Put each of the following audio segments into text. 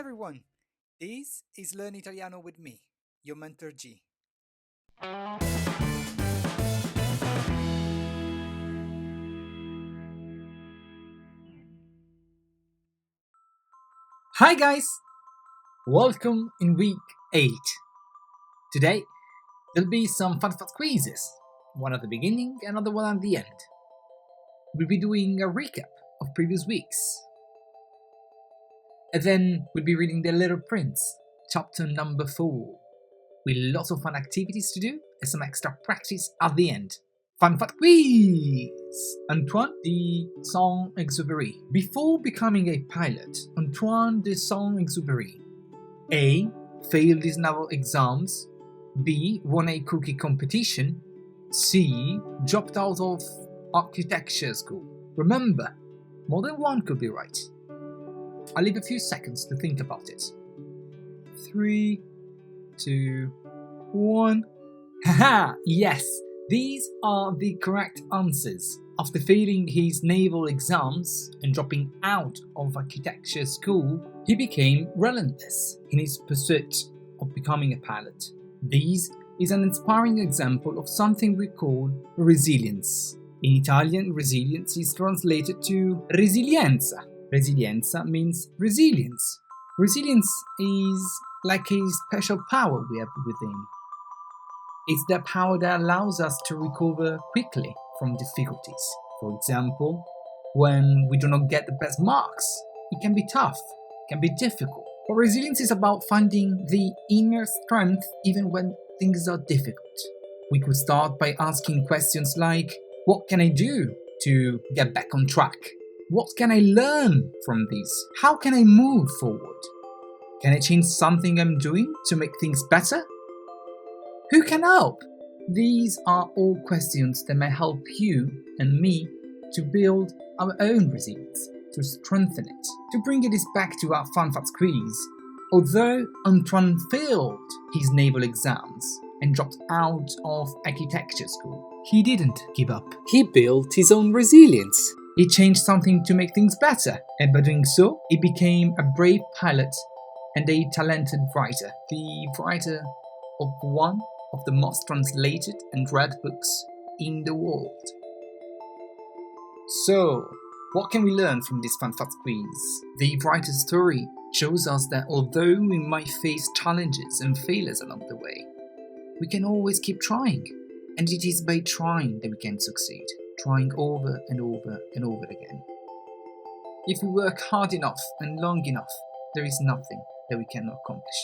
everyone, this is Learn Italiano with me, your mentor G. Hi guys! Welcome in week 8. Today, there'll be some fun quizzes, one at the beginning, another one at the end. We'll be doing a recap of previous weeks. And then we'll be reading The Little Prince, chapter number 4, with lots of fun activities to do and some extra practice at the end. Fun quiz! Antoine de Saint-Exupéry. Before becoming a pilot, Antoine de Saint-Exupéry A. Failed his naval exams, B. Won a cookie competition, C. Dropped out of architecture school. Remember, more than one could be right. I'll leave a few seconds to think about it. 3, 2, 1. Haha! Yes! These are the correct answers. After failing his naval exams and dropping out of architecture school, he became relentless in his pursuit of becoming a pilot. This is an inspiring example of something we call resilience. In Italian, resilience is translated to resilienza. Resilienza means resilience. Resilience is like a special power we have within. It's the power that allows us to recover quickly from difficulties. For example, when we do not get the best marks, it can be tough, it can be difficult. But resilience is about finding the inner strength even when things are difficult. We could start by asking questions like, what can I do to get back on track? What can I learn from this? How can I move forward? Can I change something I'm doing to make things better? Who can help? These are all questions that may help you and me to build our own resilience, to strengthen it. To bring it back to our fun facts quiz, although Antoine failed his naval exams and dropped out of architecture school, he didn't give up. He built his own resilience. He changed something to make things better, and by doing so, he became a brave pilot and a talented writer, the writer of one of the most translated and read books in the world. So, what can we learn from this fun fact quiz? The writer's story shows us that although we might face challenges and failures along the way, we can always keep trying. And it is by trying that we can succeed, trying over and over and over again. If we work hard enough and long enough, there is nothing that we cannot accomplish.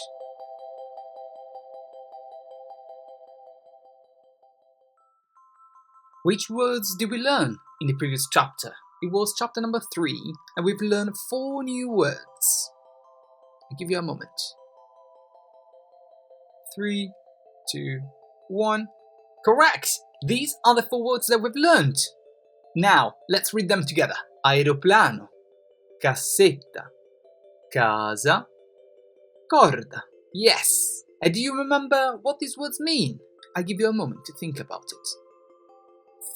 Which words did we learn in the previous chapter? It was chapter number 3, and we've learned 4 new words. I'll give you a moment. 3, 2, 1. Correct! These are the 4 words that we've learned. Now, let's read them together. Aeroplano, cassetta, casa, corda. Yes! And do you remember what these words mean? I'll give you a moment to think about it.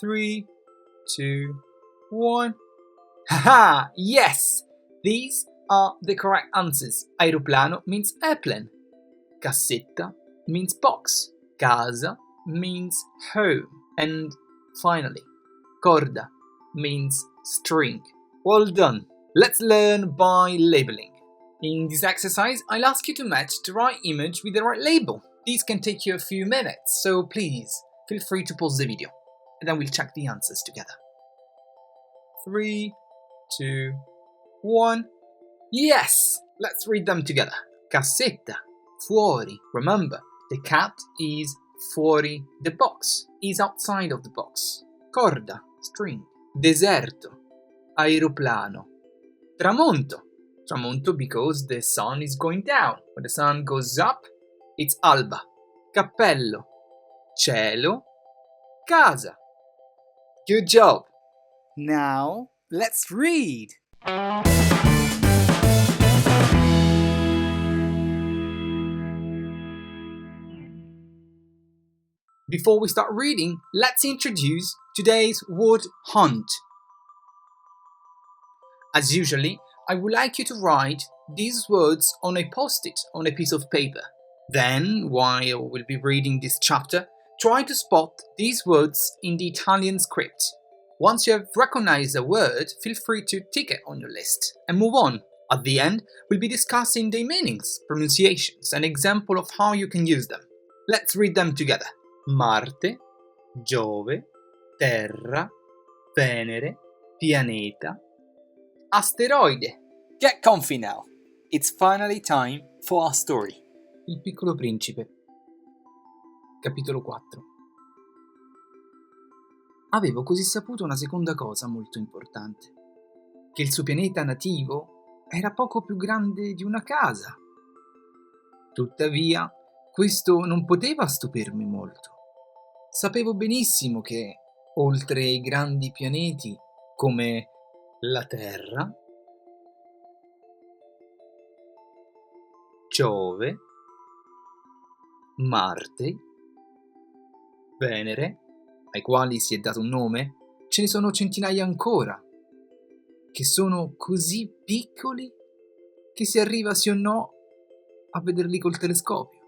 3, 2, 1. Haha! Yes! These are the correct answers. Aeroplano means airplane. Cassetta means box. Casa means home. And finally, corda means string. Well done! Let's learn by labeling. In this exercise, I'll ask you to match the right image with the right label. This can take you a few minutes, so please feel free to pause the video. And then we'll check the answers together. 3, 2, 1. Yes! Let's read them together. Cassetta, fuori. Remember, the cat is fuori the box, is outside of the box. Corda, string. Deserto, aeroplano. Tramonto, tramonto because the sun is going down. When the sun goes up, it's alba. Cappello, cielo, casa. Good job! Now, let's read! Before we start reading, let's introduce today's word hunt. As usually, I would like you to write these words on a post-it on a piece of paper. Then, while we'll be reading this chapter, try to spot these words in the Italian script. Once you have recognized a word, feel free to tick it on your list and move on. At the end, we'll be discussing the meanings, pronunciations, and example of how you can use them. Let's read them together. Marte, Giove, Terra, Venere, Pianeta, Asteroide. Get comfy now. It's finally time for our story. Il piccolo principe. Capitolo 4. Avevo così saputo una seconda cosa molto importante, che il suo pianeta nativo era poco più grande di una casa. Tuttavia, questo non poteva stupirmi molto. Sapevo benissimo che, oltre ai grandi pianeti come la Terra, Giove, Marte, Venere, ai quali si è dato un nome, ce ne sono centinaia ancora, che sono così piccoli che si arriva sì o no a vederli col telescopio.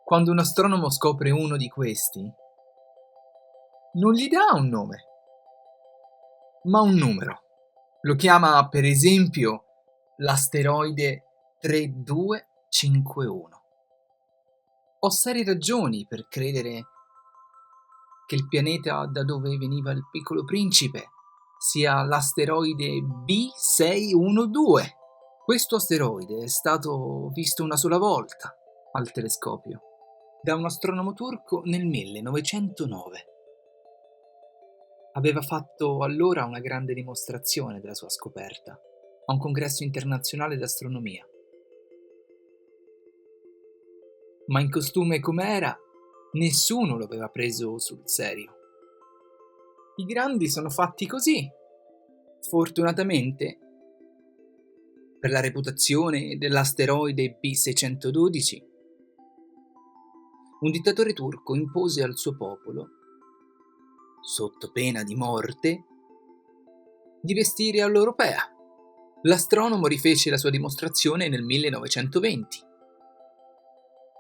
Quando un astronomo scopre uno di questi, non gli dà un nome, ma un numero. Lo chiama, per esempio, l'asteroide 𝗏𝗏𝗁𝗁. Ho serie ragioni per credere che il pianeta da dove veniva il piccolo principe sia l'asteroide B612. Questo asteroide è stato visto una sola volta al telescopio da un astronomo turco nel 1909. Aveva fatto allora una grande dimostrazione della sua scoperta a un congresso internazionale d'astronomia. Ma in costume com'era, nessuno lo aveva preso sul serio. I grandi sono fatti così. Fortunatamente, per la reputazione dell'asteroide B612, un dittatore turco impose al suo popolo, sotto pena di morte, di vestire all'europea. L'astronomo rifece la sua dimostrazione nel 1920,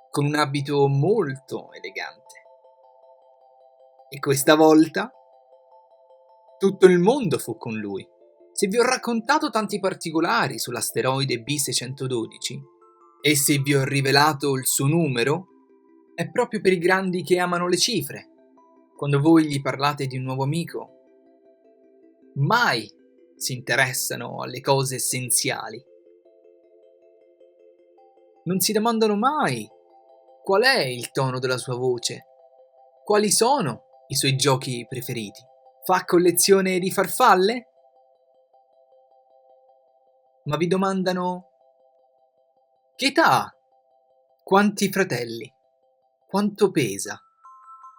con un abito molto elegante. E questa volta tutto il mondo fu con lui. Se vi ho raccontato tanti particolari sull'asteroide B612 e se vi ho rivelato il suo numero, è proprio per i grandi che amano le cifre. Quando voi gli parlate di un nuovo amico, mai si interessano alle cose essenziali. Non si domandano mai qual è il tono della sua voce, quali sono i suoi giochi preferiti. Fa collezione di farfalle? Ma vi domandano: che età ha? Quanti fratelli? Quanto pesa?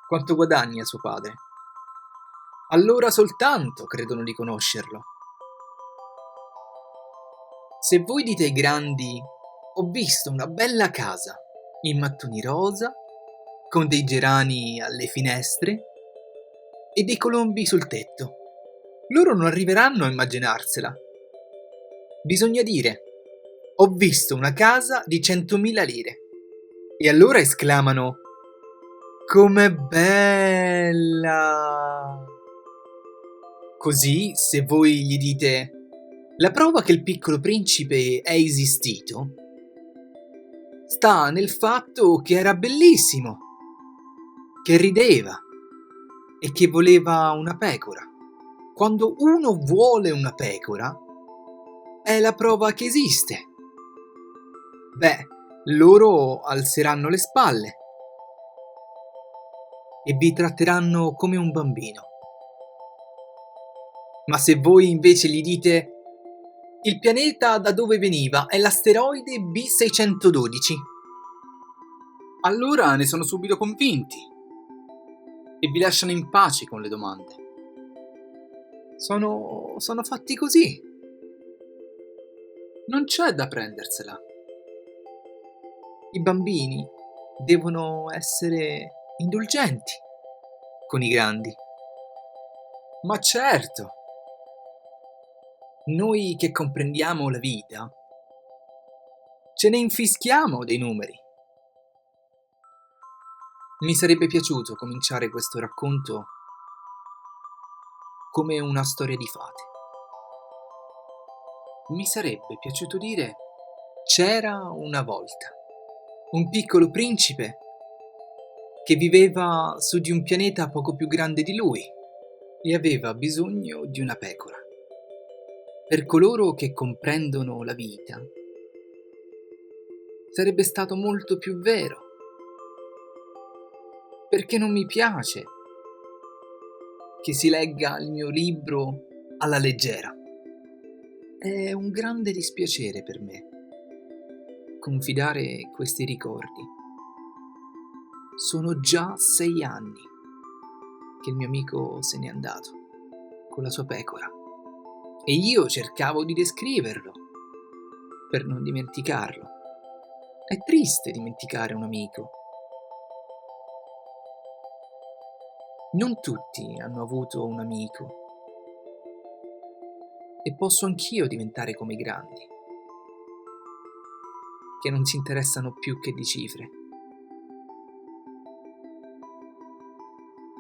Quanto guadagna suo padre? Allora soltanto credono di conoscerlo. Se voi dite ai grandi: ho visto una bella casa in mattoni rosa, con dei gerani alle finestre e dei colombi sul tetto, loro non arriveranno a immaginarsela. Bisogna dire: ho visto una casa di 100.000 lire. E allora esclamano: com'è bella! Così, se voi gli dite: la prova che il piccolo principe è esistito sta nel fatto che era bellissimo, che rideva e che voleva una pecora. Quando uno vuole una pecora, è la prova che esiste. Beh, loro alzeranno le spalle e vi tratteranno come un bambino. Ma se voi invece gli dite: il pianeta da dove veniva è l'asteroide B612, allora ne sono subito convinti e vi lasciano in pace con le domande. Sono fatti così. Non c'è da prendersela. I bambini devono essere indulgenti con i grandi. Ma certo, Noi che comprendiamo la vita, ce ne infischiamo dei numeri. Mi sarebbe piaciuto cominciare questo racconto come una storia di fate. Mi sarebbe piaciuto dire: c'era una volta un piccolo principe che viveva su di un pianeta poco più grande di lui e aveva bisogno di una pecora. Per coloro che comprendono la vita, sarebbe stato molto più vero, perché non mi piace che si legga il mio libro alla leggera. È un grande dispiacere per me confidare questi ricordi. Sono già 6 anni che il mio amico se n'è andato con la sua pecora e io cercavo di descriverlo per non dimenticarlo. È triste dimenticare un amico. Non tutti hanno avuto un amico e posso anch'io diventare come i grandi, che non si interessano più che di cifre.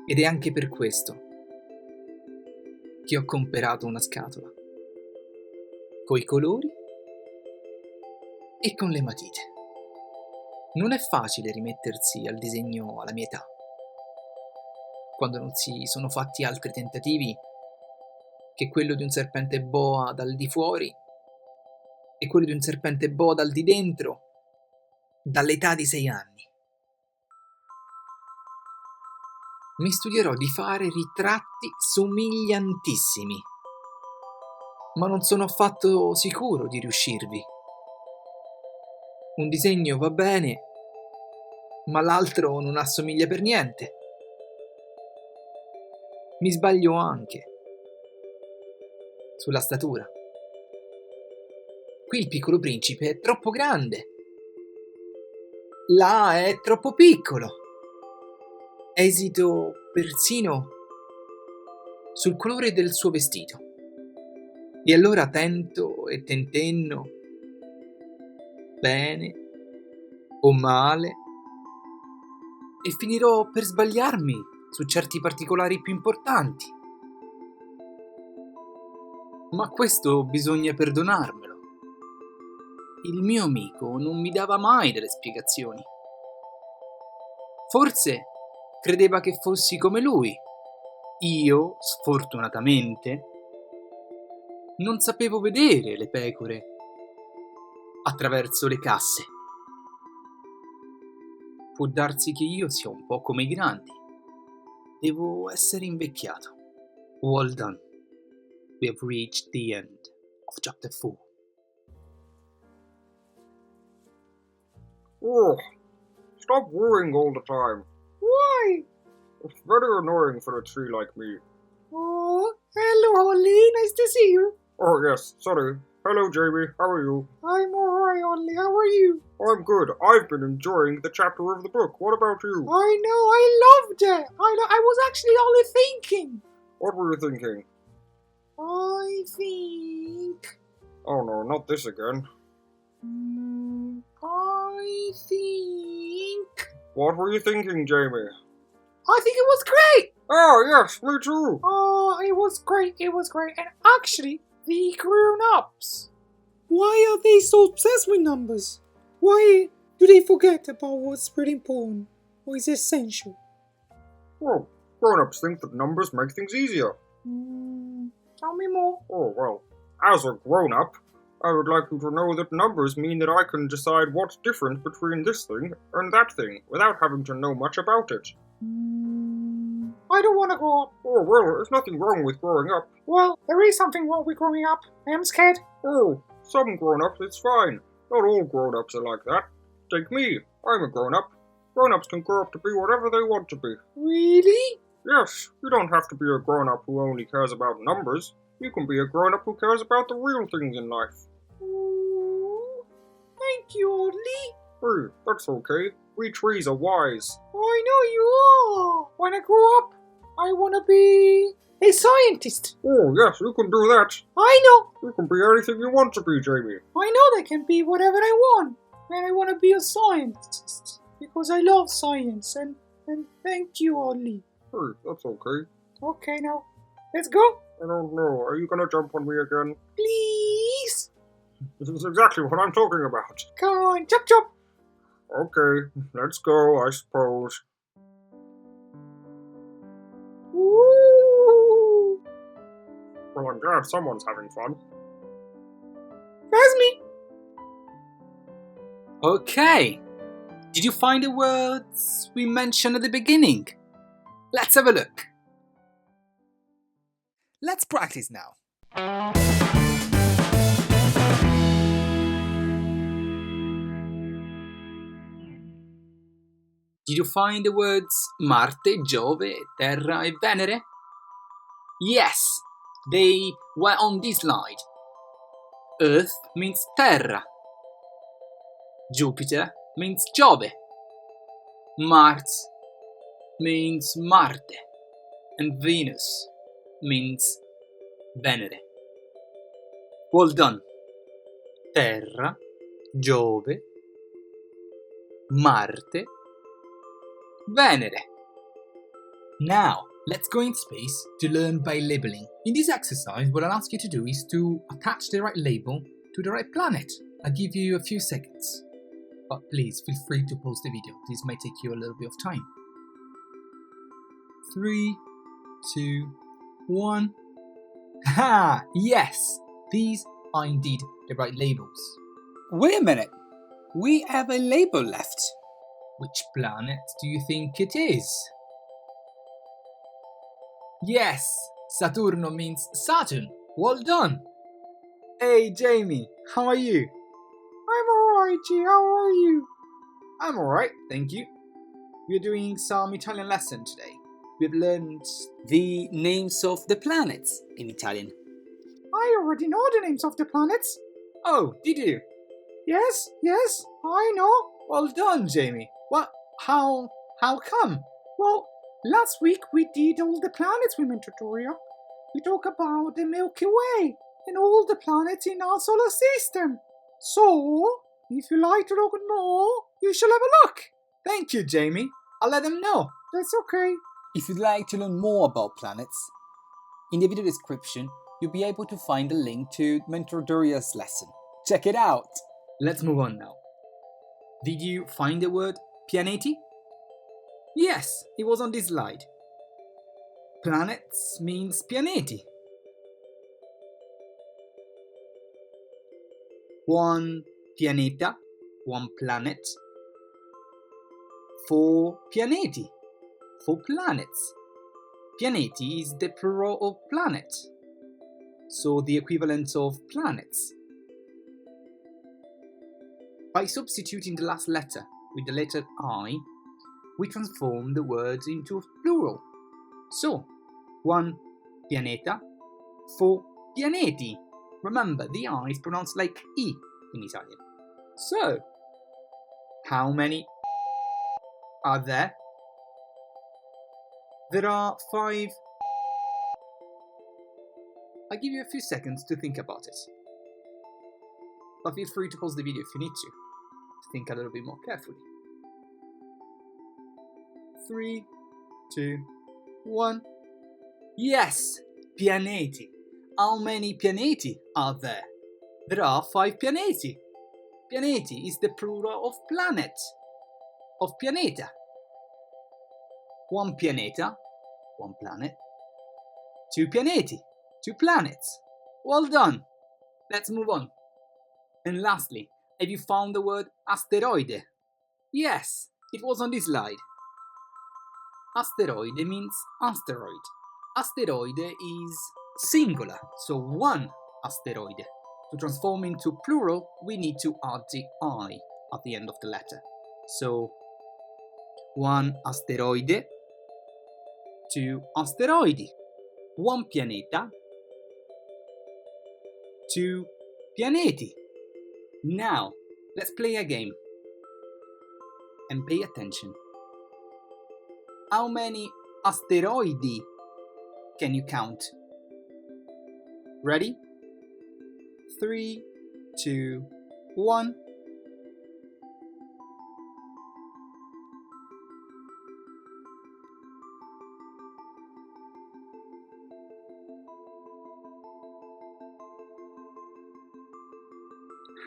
Ed è anche per questo che ho comperato una scatola, coi colori e con le matite. Non è facile rimettersi al disegno alla mia età, quando non si sono fatti altri tentativi che quello di un serpente boa dal di fuori e quello di un serpente boa dal di dentro, dall'età di 6 anni. Mi studierò di fare ritratti somigliantissimi, ma non sono affatto sicuro di riuscirvi. Un disegno va bene, ma l'altro non assomiglia per niente. Mi sbaglio anche sulla statura. Qui il piccolo principe è troppo grande, là è troppo piccolo. Esito persino sul colore del suo vestito. E allora tento e tentenno, bene o male, e finirò per sbagliarmi su certi particolari più importanti. Ma questo bisogna perdonarmelo. Il mio amico non mi dava mai delle spiegazioni. Forse credeva che fossi come lui. Io, sfortunatamente, non sapevo vedere le pecore attraverso le casse. Può darsi che io sia un po' come i grandi. Devo essere invecchiato. Well done. We have reached the end of chapter 4. Oh, stop worrying all the time. Why? It's very annoying for a tree like me. Oh, hello, Holly. Nice to see you. Oh yes, sorry. Hello, Jamie. How are you? I'm alright, Holly. How are you? I'm good. I've been enjoying the chapter of the book. What about you? I know. I loved it. I was actually only thinking. What were you thinking? I think. Oh no, not this again. I think. What were you thinking, Jamie? I think it was great. Oh yes, me too. Oh, it was great. It was great. And actually, the grown-ups. Why are they so obsessed with numbers? Why do they forget about what's pretty important or is essential? Well, grown-ups think that numbers make things easier. Tell me more. Oh well, as a grown-up, I would like you to know that numbers mean that I can decide what's different between this thing and that thing without having to know much about it. I don't want to grow up. Oh well, there's nothing wrong with growing up. Well, there is something wrong with growing up. I am scared. Oh, some grown-ups, it's fine. Not all grown-ups are like that. Take me. I'm a grown-up. Grown-ups can grow up to be whatever they want to be. Really? Yes, you don't have to be a grown-up who only cares about numbers. You can be a grown-up who cares about the real things in life. Thank you, Audley. Hey, that's okay. We trees are wise. I know you are. When I grow up, I want to be a scientist. Oh, yes, you can do that. I know. You can be anything you want to be, Jamie. I know I can be whatever I want. And I want to be a scientist. Because I love science. And thank you, Ollie. Hey, that's okay. Okay, now, let's go. I don't know. Are you gonna jump on me again? Please. This is exactly what I'm talking about. Come on, chop chop. Okay, let's go, I suppose. Ooh. Well, I'm glad someone's having fun. That's me. Okay. Did you find the words we mentioned at the beginning? Let's have a look. Let's practice now. Did you find the words Marte, Giove, Terra e Venere? Yes, they were on this slide. Earth means Terra. Jupiter means Giove. Mars means Marte. And Venus means Venere. Well done. Terra, Giove, Marte, Venere. Now, let's go in space to learn by labeling. In this exercise, what I'll ask you to do is to attach the right label to the right planet. I'll give you a few seconds, but please feel free to pause the video. This might take you a little bit of time. 3, 2, 1. Ha! Yes! These are indeed the right labels. Wait a minute. We have a label left. Which planet do you think it is? Yes! Saturno means Saturn. Well done! Hey Jamie, how are you? I'm alright, G. How are you? I'm alright, thank you. We're doing some Italian lesson today. We've learned The names of the planets in Italian. I already know the names of the planets. Oh, did you? Yes, I know. Well done, Jamie. What? How come? Well, last week we did all the planets we meant tutorial. We talk about the Milky Way and all the planets in our solar system. So, if you like to look at more, you shall have a look. Thank you, Jamie. I'll let them know. That's okay. If you'd like to learn more about planets, in the video description, you'll be able to find a link to Mentor Doria's lesson. Check it out! Let's move on now. Did you find the word pianeti? Yes, it was on this slide. Planets means pianeti. 1 pianeta, 1 planet. 4 pianeti, 4 planets. Pianeti is the plural of planet, so the equivalent of planets. By substituting the last letter with the letter I, we transform the words into a plural. So, 1 pianeta, 4 pianeti. Remember, the I is pronounced like I in Italian. So, how many are there? There are 5. I'll give you a few seconds to think about it. But feel free to pause the video if you need to think a little bit more carefully. 3, 2, 1. Yes, pianeti. How many pianeti are there? There are 5 pianeti. Pianeti is the plural of planet, of pianeta. 1 pianeta, 1 planet. 2 pianeti, 2 planets. Well done. Let's move on. And lastly, have you found the word asteroide? Yes, it was on this slide. Asteroide means asteroid. Asteroide is singular, so 1 asteroide. To transform into plural, we need to add the I at the end of the letter. So, 1 asteroide, 2 asteroidi, 1 pianeta, 2 pianeti. Now, let's play a game. And pay attention. How many asteroidi Can you count? Ready? 3, 2, 1.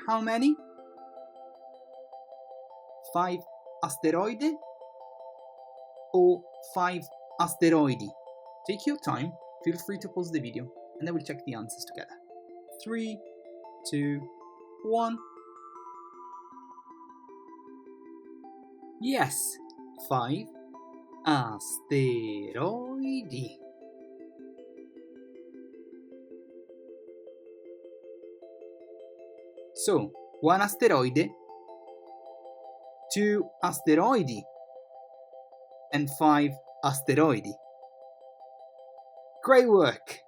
How many? 5 asteroidi or 5 asteroidi? Take your time, feel free to pause the video, and then we'll check the answers together. 3, 2, 1. Yes, 5 asteroidi. So, 1 asteroid, 2 asteroidi, and 5 asteroidi. Great work!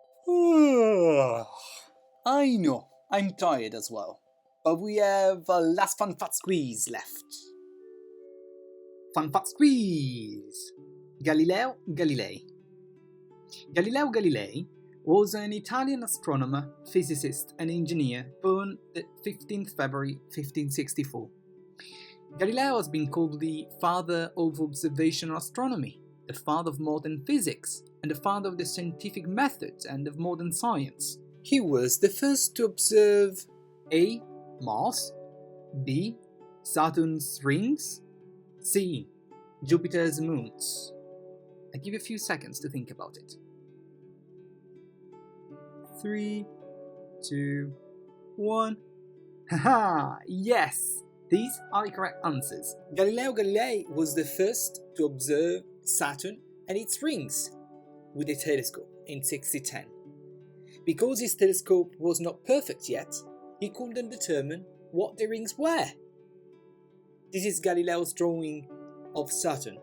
I know, I'm tired as well, but we have a last fun fact squeeze left. Fun fact squeeze! Galileo Galilei. Galileo Galilei was an Italian astronomer, physicist and engineer born the 15th February 1564. Galileo has been called the father of observational astronomy, the father of modern physics, and the father of the scientific methods and of modern science. He was the first to observe A. Mars, B. Saturn's rings, C. Jupiter's moons. I give you a few seconds to think about it. 3, 2, 1. Haha! Yes! These are the correct answers. Galileo Galilei was the first to observe Saturn and its rings with a telescope in 1610. Because his telescope was not perfect yet, he couldn't determine what the rings were. This is Galileo's drawing of Saturn.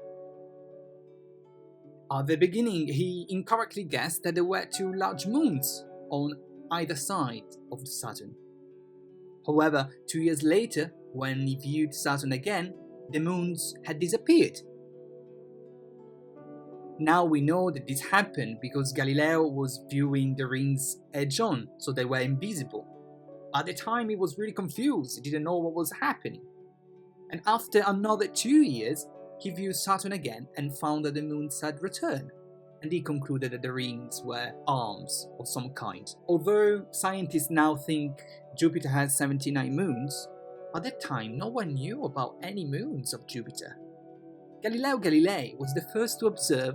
At the beginning, he incorrectly guessed that there were 2 large moons on either side of Saturn. However, 2 years later, when he viewed Saturn again, the moons had disappeared. Now we know that this happened because Galileo was viewing the rings edge-on, so they were invisible. At the time he was really confused, he didn't know what was happening. And after another 2 years, he viewed Saturn again and found that the moons had returned. And he concluded that the rings were arms of some kind. Although scientists now think Jupiter has 79 moons, at that time no one knew about any moons of Jupiter. Galileo Galilei was the first to observe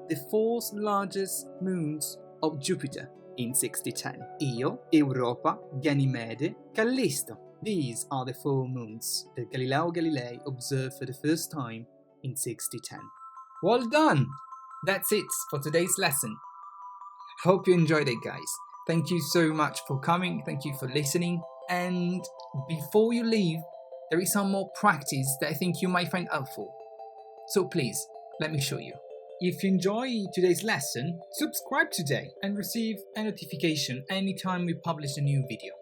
the 4 largest moons of Jupiter in 1610. Io, Europa, Ganymede, Callisto. These are the 4 moons that Galileo Galilei observed for the first time in 1610. Well done! That's it for today's lesson. Hope you enjoyed it, guys. Thank you so much for coming, thank you for listening, and before you leave, there is some more practice that I think you might find helpful. So please, let me show you. If you enjoy today's lesson, subscribe today and receive a notification anytime we publish a new video.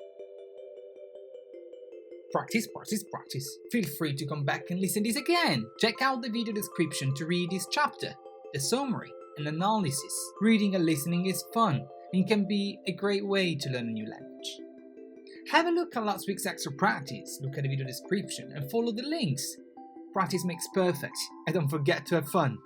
Practice, practice, practice. Feel free to come back and listen this again. Check out the video description to read this chapter, the summary and analysis. Reading and listening is fun and can be a great way to learn a new language. Have a look at last week's extra practice, look at the video description and follow the links. Practice makes perfect, and don't forget to have fun.